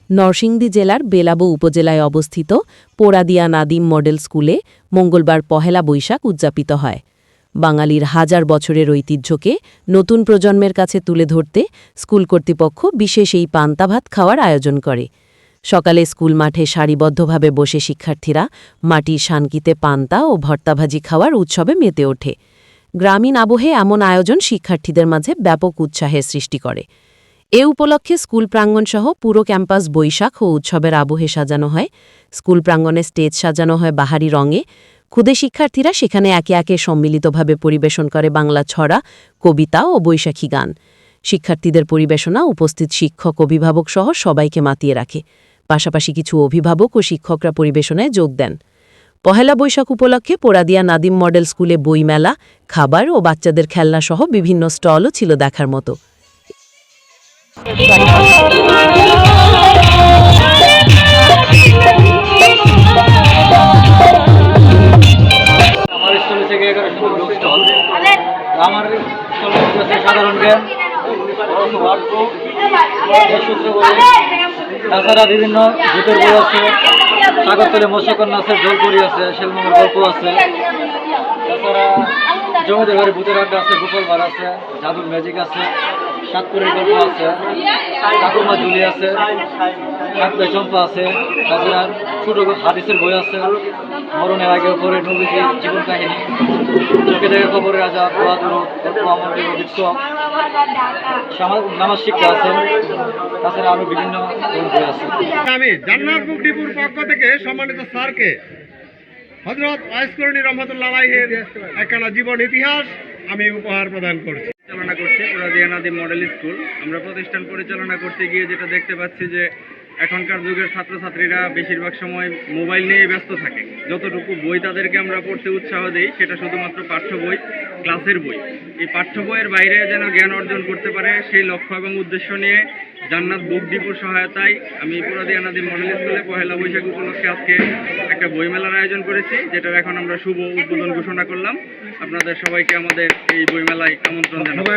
নরসিংদী জেলার বেলাবো উপজেলায় অবস্থিত পোড়াদিয়া নাদিম মডেল স্কুলে মঙ্গলবার পহেলা বৈশাখ উদযাপিত হয়। বাঙালির হাজার বছরের ঐতিহ্যকে নতুন প্রজন্মের কাছে তুলে ধরতে স্কুল কর্তৃপক্ষ বিশেষ এই পান্তা ভাত খাওয়ার আয়োজন করে। সকালে স্কুল মাঠে সারিবদ্ধভাবে বসে শিক্ষার্থীরা মাটির শানকিতে পান্তা ও ভর্তাভাজি খাওয়ার উৎসবে মেতে ওঠে। গ্রামীণ আবহে এমন আয়োজন শিক্ষার্থীদের মাঝে ব্যাপক উৎসাহের সৃষ্টি করে। এ উপলক্ষে স্কুল প্রাঙ্গণসহ পুরো ক্যাম্পাস বৈশাখ ও উৎসবের আবহে সাজানো হয়। স্কুল প্রাঙ্গণে স্টেজ সাজানো হয় বাহারি রঙে। ক্ষুদে শিক্ষার্থীরা সেখানে একে একে সম্মিলিতভাবে পরিবেশন করে বাংলা ছড়া, কবিতা ও বৈশাখী গান। শিক্ষার্থীদের পরিবেশনা উপস্থিত শিক্ষক, অভিভাবক সহ সবাইকে মাতিয়ে রাখে। পাশাপাশি কিছু অভিভাবক ও শিক্ষকরা পরিবেশনায় যোগ দেন। পহেলা বৈশাখ উপলক্ষে পোড়াদিয়া নাদিম মডেল স্কুলে বইমেলা, খাবার ও বাচ্চাদের খেলনাসহ বিভিন্ন স্টলও ছিল দেখার মতো। আমার স্কুলে থেকে স্টল, আমার স্কুলে সাধারণ জ্ঞান, তাছাড়া বিভিন্ন ভূতের বই আছে, সাগরতলে মৎস্যকন্যা আছে, জলপরি আছে, শেলমনের গল্প আছে, তাছাড়া জমিদের ঘরে ভূতের আড্ডা আছে, গোপাল ভাড় আছে, জাদুর ম্যাজিক আছে, সাতপুরের গল্প আছে, ঠাকুরমা ঝুলি আছে, কাকবে চম্পা আছে, তাছাড়া ছোট হাদিসের বই আছে, মরণের আগে পরে নবীজি জীবন কাহিনী, চোখে দেখে খবরের রাজা, বাহাদুর, আমাদের উৎসব, নামাজ শিক্ষা আছে, তাছাড়া আরো বিভিন্ন বই আছে। আমি জান্নাত বুক ডিপোর পক্ষ থেকে সম্মানিত স্যারকে হযরত ওয়াইস করণী রহমতুল্লাহ আলাইহির একখানা জীবন ইতিহাস আমি উপহার প্রদান করছি। পরিচালনা করছে পোড়াদিয়া নাদিম মডেল স্কুল। আমরা প্রতিষ্ঠান পরিচালনা করতে গিয়ে যেটা দেখতে পাচ্ছি যে এখনকার যুগের ছাত্রছাত্রীরা বেশিরভাগ সময় মোবাইল নিয়ে ব্যস্ত থাকে। যতটুকু বই তাদেরকে আমরা পড়তে উৎসাহ দিই সেটা শুধুমাত্র পাঠ্য বই, ক্লাসের বই। এই পাঠ্য বইয়ের বাইরে যেন জ্ঞান অর্জন করতে পারে সেই লক্ষ্য এবং উদ্দেশ্য নিয়ে জান্নাত বুক ডিপোর সহায়তায় আমি পোড়াদিয়া নাদিম মডেল স্কুলে পহেলা বৈশাখ উপলক্ষে আজকে একটা বইমেলার আয়োজন করেছি, যেটার এখন আমরা শুভ উদ্বোধন ঘোষণা করলাম। আপনাদের সবাইকে আমাদের এই বইমেলায় আমন্ত্রণ জানাবো।